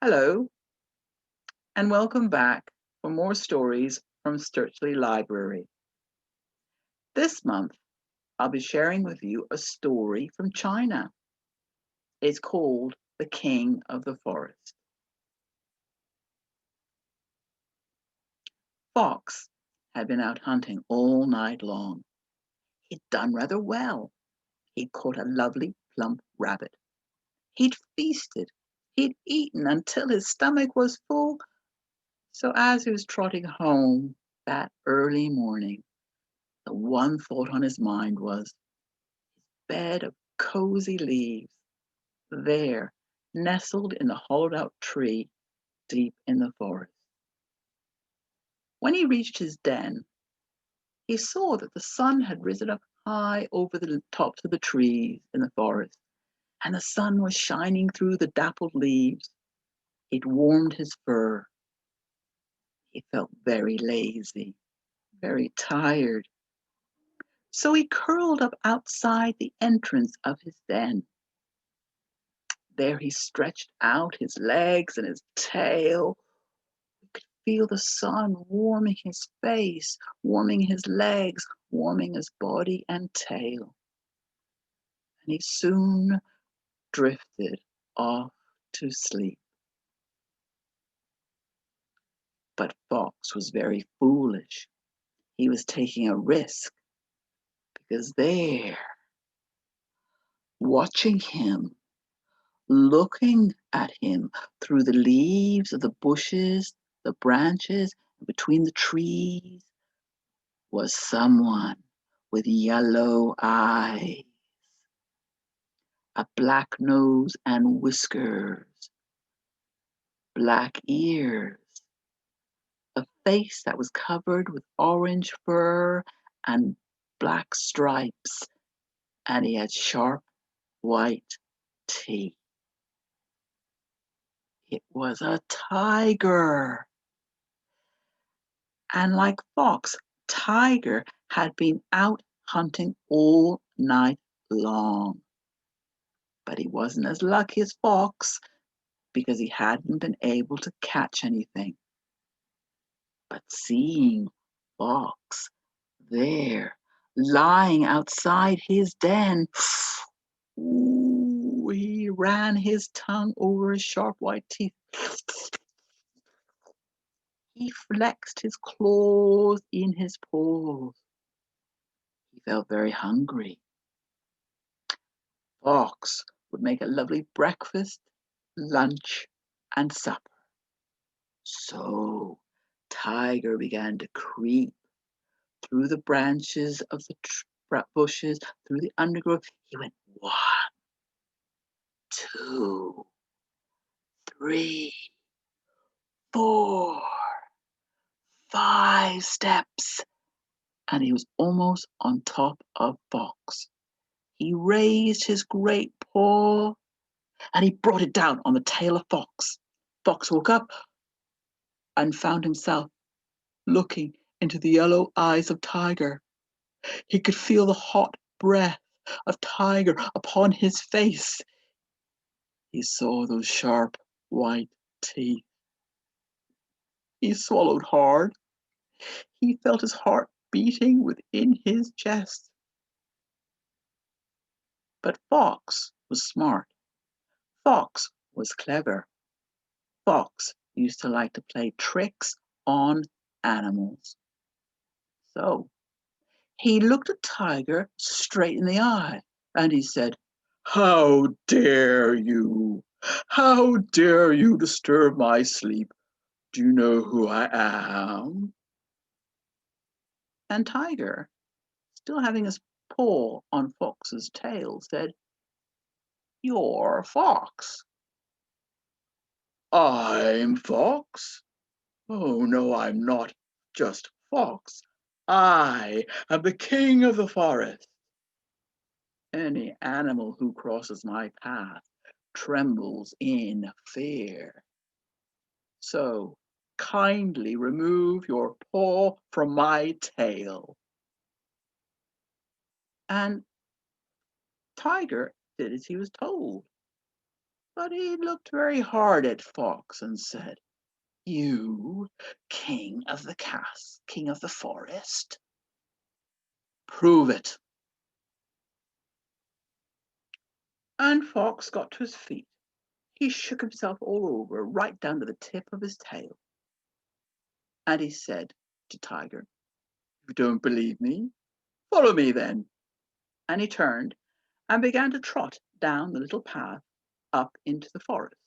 Hello, and welcome back for more stories from Stirchley Library. This month, I'll be sharing with you a story from China. It's called The King of the Forest. Fox had been out hunting all night long. He'd done rather well. He'd caught a lovely plump rabbit. He'd feasted. He'd eaten until his stomach was full. So as he was trotting home that early morning, the one thought on his mind was bed of cozy leaves there, nestled in the hollowed out tree deep in the forest. When he reached his den, he saw that the sun had risen up high over the tops of the trees in the forest, and the sun was shining through the dappled leaves. It warmed his fur. He felt very lazy, very tired. So he curled up outside the entrance of his den. There he stretched out his legs and his tail. He could feel the sun warming his face, warming his legs, warming his body and tail. And he soon drifted off to sleep. But Fox was very foolish. He was taking a risk because there, watching him, looking at him through the leaves of the bushes, the branches, between the trees, was someone with yellow eyes, a black nose and whiskers, black ears, a face that was covered with orange fur and black stripes, and he had sharp white teeth. It was a tiger. And like Fox, Tiger had been out hunting all night long. But he wasn't as lucky as Fox because he hadn't been able to catch anything. But seeing Fox there, lying outside his den, ooh, he ran his tongue over his sharp white teeth. He flexed his claws in his paws. He felt very hungry. Fox would make a lovely breakfast, lunch, and supper. So Tiger began to creep through the branches of the bushes, through the undergrowth. He went 1, 2, 3, 4, 5 steps, and he was almost on top of Fox. He raised his great paw and he brought it down on the tail of Fox. Fox woke up and found himself looking into the yellow eyes of Tiger. He could feel the hot breath of Tiger upon his face. He saw those sharp white teeth. He swallowed hard. He felt his heart beating within his chest. But Fox was smart. Fox was clever. Fox used to like to play tricks on animals. So he looked at Tiger straight in the eye and he said, "How dare you? How dare you disturb my sleep? Do you know who I am?" And Tiger, still having his paw on Fox's tail, said, "You're Fox." "I'm Fox? Oh, no, I'm not just Fox. I am the king of the forest. Any animal who crosses my path trembles in fear. So kindly remove your paw from my tail." And Tiger did as he was told. But he looked very hard at Fox and said, "You, king of the forest? Prove it." And Fox got to his feet. He shook himself all over, right down to the tip of his tail. And he said to Tiger, "If you don't believe me, follow me then." And he turned and began to trot down the little path up into the forest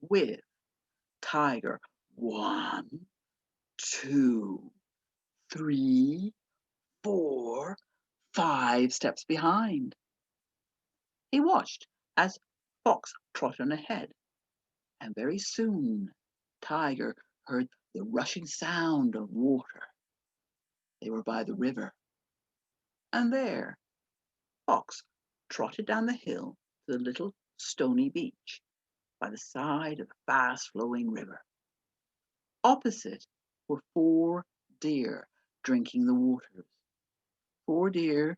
with Tiger 1, 2, 3, 4, 5 steps behind. He watched as Fox trotted on ahead, and very soon Tiger heard the rushing sound of water. They were by the river, and there Fox trotted down the hill to the little stony beach by the side of the fast-flowing river. Opposite were 4 deer drinking the waters, 4 deer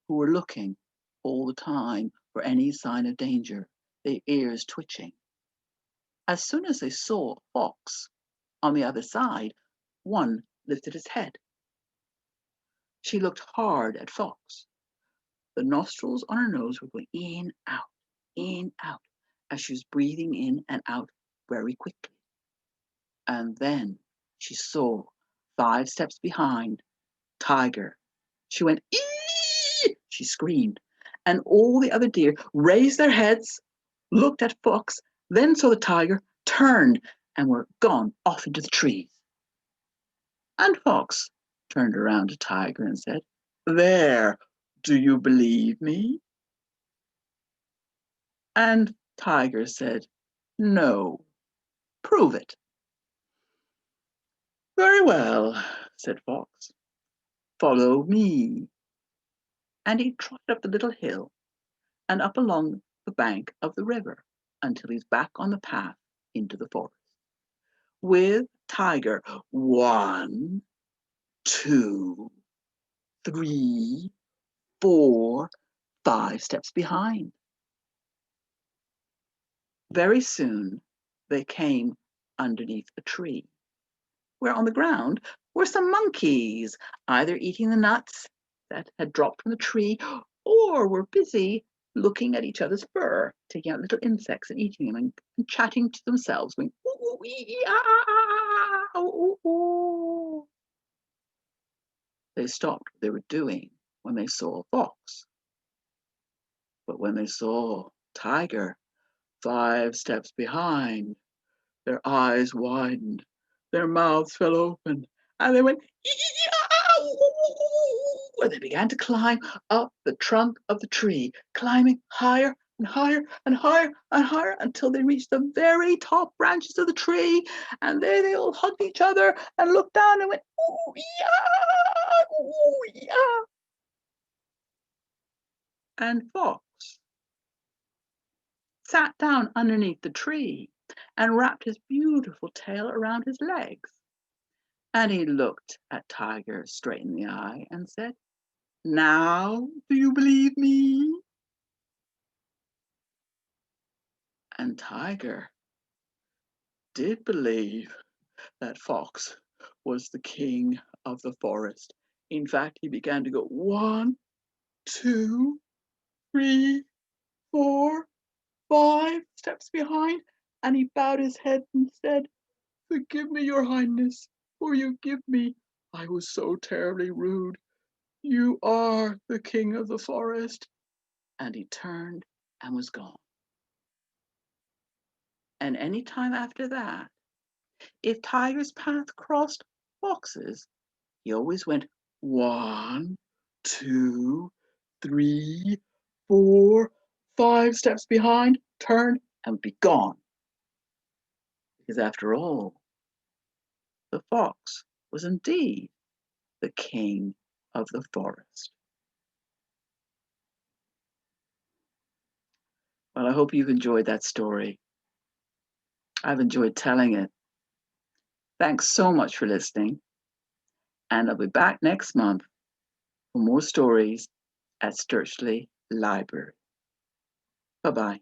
who were looking all the time for any sign of danger, their ears twitching. As soon as they saw Fox on the other side, one lifted its head. She looked hard at Fox. The nostrils on her nose were going in, out, as she was breathing in and out very quickly. And then she saw 5 steps behind Tiger. She went, "Ee!" She screamed. And all the other deer raised their heads, looked at Fox, then saw the tiger, turned, and were gone off into the trees. And Fox turned around to Tiger and said, "There, do you believe me?" And Tiger said, "No, prove it." "Very well," said Fox, "follow me." And he trotted up the little hill and up along the bank of the river until he's back on the path into the forest, with Tiger 1, 2, 3, 4, 5 steps behind. Very soon they came underneath a tree, where on the ground were some monkeys, either eating the nuts that had dropped from the tree or were busy looking at each other's fur, taking out little insects and eating them and chatting to themselves, going, "Ooh, ee, ah, ooh, ooh." They stopped what they were doing when they saw a fox. But when they saw Tiger 5 steps behind, their eyes widened, their mouths fell open, and they went, and they began to climb up the trunk of the tree, climbing higher and higher and higher and higher until they reached the very top branches of the tree. And there they all hugged each other and looked down and went, "Ooh, yeah, ooh, yeah." And Fox sat down underneath the tree and wrapped his beautiful tail around his legs. And he looked at Tiger straight in the eye and said, "Now do you believe me?" And Tiger did believe that Fox was the king of the forest. In fact, he began to go 1, 2, 3, 4, 5 steps behind, and he bowed his head and said, "Forgive me, your highness, forgive me. I was so terribly rude. You are the king of the forest." And he turned and was gone. And any time after that, if Tiger's path crossed Fox's, he always went 1, 2, 3, 4, 5 steps behind, turned, and would be gone. Because after all, the fox was indeed the king of the forest. Well, I hope you've enjoyed that story. I've enjoyed telling it. Thanks so much for listening. And I'll be back next month for more stories at Stirchley Library. Bye-bye.